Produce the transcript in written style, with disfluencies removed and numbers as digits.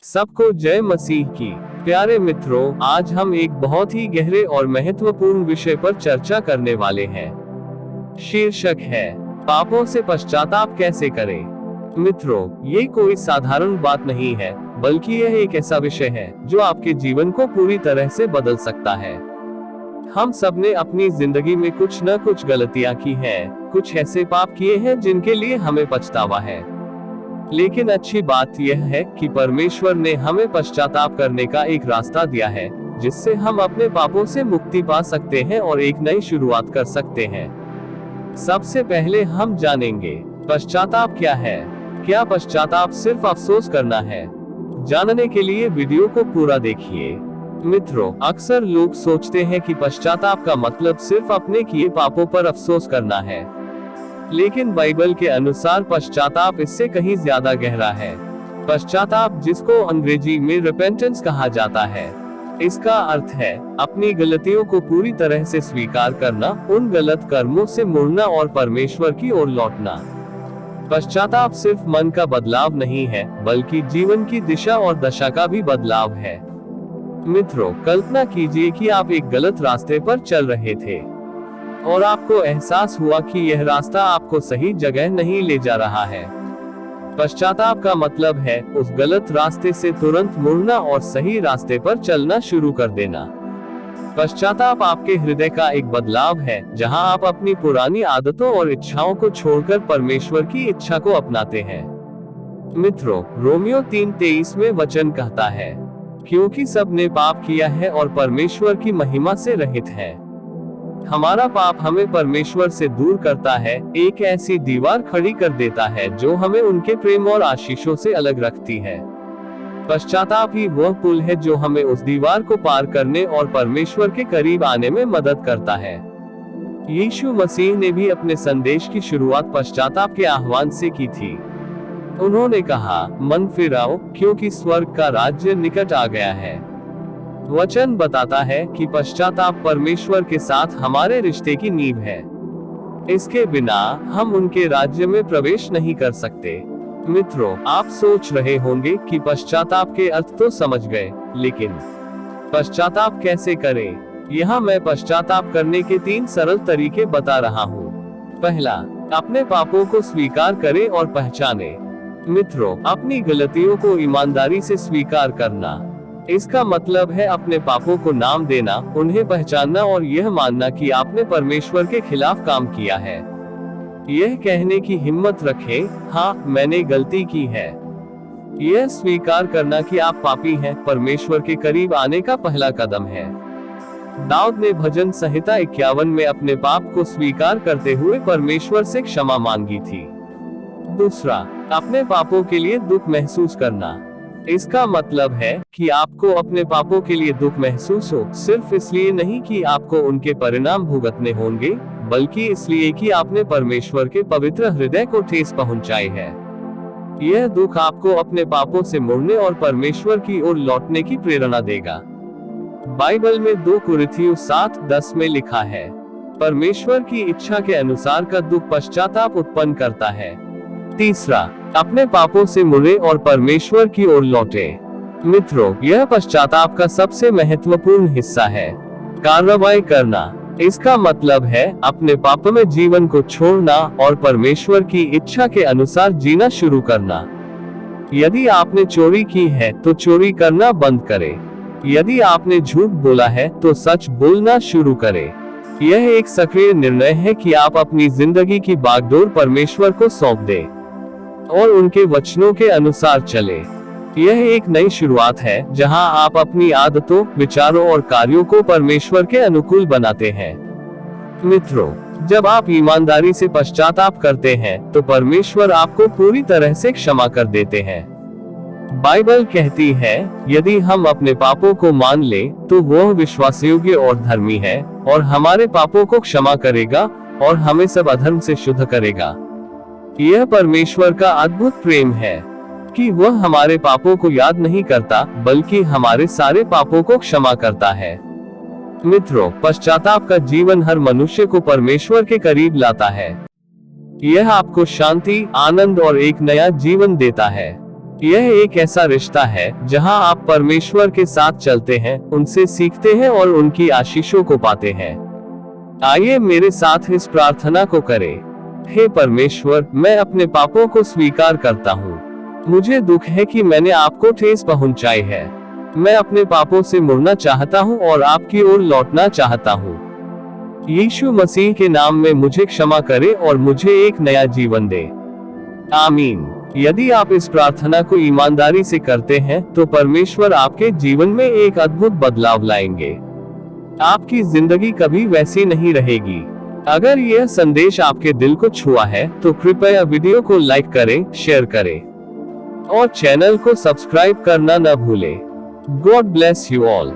सबको जय मसीह की। प्यारे मित्रों, आज हम एक बहुत ही गहरे और महत्वपूर्ण विषय पर चर्चा करने वाले हैं। शीर्षक है, पापों से पश्चाताप कैसे करें। मित्रों, ये कोई साधारण बात नहीं है, बल्कि यह एक ऐसा विषय है जो आपके जीवन को पूरी तरह से बदल सकता है। हम सबने अपनी जिंदगी में कुछ न कुछ गलतियां की हैं, कुछ ऐसे पाप किए हैं जिनके लिए हमें पछतावा है। लेकिन अच्छी बात यह है कि परमेश्वर ने हमें पश्चाताप करने का एक रास्ता दिया है, जिससे हम अपने पापों से मुक्ति पा सकते हैं और एक नई शुरुआत कर सकते हैं। सबसे पहले हम जानेंगे, पश्चाताप क्या है। क्या पश्चाताप सिर्फ अफसोस करना है? जानने के लिए वीडियो को पूरा देखिए। मित्रों, अक्सर लोग सोचते हैं कि पश्चाताप का मतलब सिर्फ अपने किए पापों पर अफसोस करना है, लेकिन बाइबल के अनुसार पश्चाताप इससे कहीं ज्यादा गहरा है। पश्चाताप, जिसको अंग्रेजी में रिपेंटेंस कहा जाता है, इसका अर्थ है अपनी गलतियों को पूरी तरह से स्वीकार करना, उन गलत कर्मों से मुड़ना और परमेश्वर की ओर लौटना। पश्चाताप सिर्फ मन का बदलाव नहीं है, बल्कि जीवन की दिशा और दशा का भी बदलाव है। मित्रों, कल्पना कीजिए कि आप एक गलत रास्ते पर चल रहे थे और आपको एहसास हुआ कि यह रास्ता आपको सही जगह नहीं ले जा रहा है। पश्चाताप का मतलब है उस गलत रास्ते से तुरंत मुड़ना और सही रास्ते पर चलना शुरू कर देना। पश्चाताप आपके हृदय का एक बदलाव है, जहां आप अपनी पुरानी आदतों और इच्छाओं को छोड़कर परमेश्वर की इच्छा को अपनाते हैं। मित्रों, रोमियो 3:23 में वचन कहता है, क्योंकि सब ने पाप किया है और परमेश्वर की महिमा से रहित है। हमारा पाप हमें परमेश्वर से दूर करता है, एक ऐसी दीवार खड़ी कर देता है जो हमें उनके प्रेम और आशीषों से अलग रखती है। पश्चाताप ही वह पुल है जो हमें उस दीवार को पार करने और परमेश्वर के करीब आने में मदद करता है। यीशु मसीह ने भी अपने संदेश की शुरुआत पश्चाताप के आह्वान से की थी। उन्होंने कहा, मन फिराओ, क्योंकि स्वर्ग का राज्य निकट आ गया है। वचन बताता है कि पश्चाताप परमेश्वर के साथ हमारे रिश्ते की नींव है। इसके बिना हम उनके राज्य में प्रवेश नहीं कर सकते। मित्रों, आप सोच रहे होंगे कि पश्चाताप के अर्थ तो समझ गए, लेकिन पश्चाताप कैसे करें? यहाँ मैं पश्चाताप करने के 3 सरल तरीके बता रहा हूँ। पहला, अपने पापों को स्वीकार करें और पहचानें। मित्रों, अपनी गलतियों को ईमानदारी से स्वीकार करना। इसका मतलब है अपने पापों को नाम देना, उन्हें पहचानना और यह मानना कि आपने परमेश्वर के खिलाफ काम किया है। यह कहने की हिम्मत रखें, हाँ, मैंने गलती की है। यह स्वीकार करना कि आप पापी हैं, परमेश्वर के करीब आने का पहला कदम है। दाऊद ने भजन संहिता 51 में अपने पाप को स्वीकार करते हुए परमेश्वर से क्षमा मांगी थी। दूसरा, अपने पापों के लिए दुख महसूस करना। इसका मतलब है कि आपको अपने पापों के लिए दुख महसूस हो, सिर्फ इसलिए नहीं कि आपको उनके परिणाम भुगतने होंगे, बल्कि इसलिए कि आपने परमेश्वर के पवित्र हृदय को ठेस पहुंचाई है। यह दुख आपको अपने पापों से मुड़ने और परमेश्वर की ओर लौटने की प्रेरणा देगा। बाइबल में 2 कुरिन्थियों 7:10 में लिखा है, परमेश्वर की इच्छा के अनुसार का दुख पश्चाताप उत्पन्न करता है। तीसरा, अपने पापों से मुड़े और परमेश्वर की ओर लौटे। मित्रों, यह पश्चाताप का सबसे महत्वपूर्ण हिस्सा है। कार्रवाई करना। इसका मतलब है अपने पाप में जीवन को छोड़ना और परमेश्वर की इच्छा के अनुसार जीना शुरू करना। यदि आपने चोरी की है तो चोरी करना बंद करें। यदि आपने झूठ बोला है तो सच बोलना शुरू करें। यह एक सक्रिय निर्णय है कि आप अपनी जिंदगी की बागडोर परमेश्वर को सौंप दें और उनके वचनों के अनुसार चले। यह एक नई शुरुआत है जहां आप अपनी आदतों, विचारों और कार्यों को परमेश्वर के अनुकूल बनाते हैं। मित्रों, जब आप ईमानदारी से पश्चाताप करते हैं तो परमेश्वर आपको पूरी तरह से क्षमा कर देते हैं। बाइबल कहती है, यदि हम अपने पापों को मान लें तो वह विश्वासयोग्य और धर्मी है और हमारे पापों को क्षमा करेगा और हमें सब अधर्म से शुद्ध करेगा। यह परमेश्वर का अद्भुत प्रेम है कि वह हमारे पापों को याद नहीं करता, बल्कि हमारे सारे पापों को क्षमा करता है। मित्रों, पश्चाताप का जीवन हर मनुष्य को परमेश्वर के करीब लाता है। यह आपको शांति, आनंद और एक नया जीवन देता है। यह एक ऐसा रिश्ता है जहां आप परमेश्वर के साथ चलते हैं, उनसे सीखते हैं और उनकी आशीषों को पाते हैं। आइए मेरे साथ इस प्रार्थना को करें। हे परमेश्वर, मैं अपने पापों को स्वीकार करता हूँ। मुझे दुख है कि मैंने आपको ठेस पहुंचाई है। मैं अपने पापों से मुड़ना चाहता हूँ और आपकी ओर लौटना चाहता हूँ। यीशु मसीह के नाम में मुझे क्षमा करें और मुझे एक नया जीवन दे। आमीन। यदि आप इस प्रार्थना को ईमानदारी से करते हैं तो परमेश्वर आपके जीवन में एक अद्भुत बदलाव लाएंगे। आपकी जिंदगी कभी वैसी नहीं रहेगी। अगर यह संदेश आपके दिल को छुआ है तो कृपया वीडियो को लाइक करें, शेयर करें और चैनल को सब्सक्राइब करना न भूलें। God bless you all.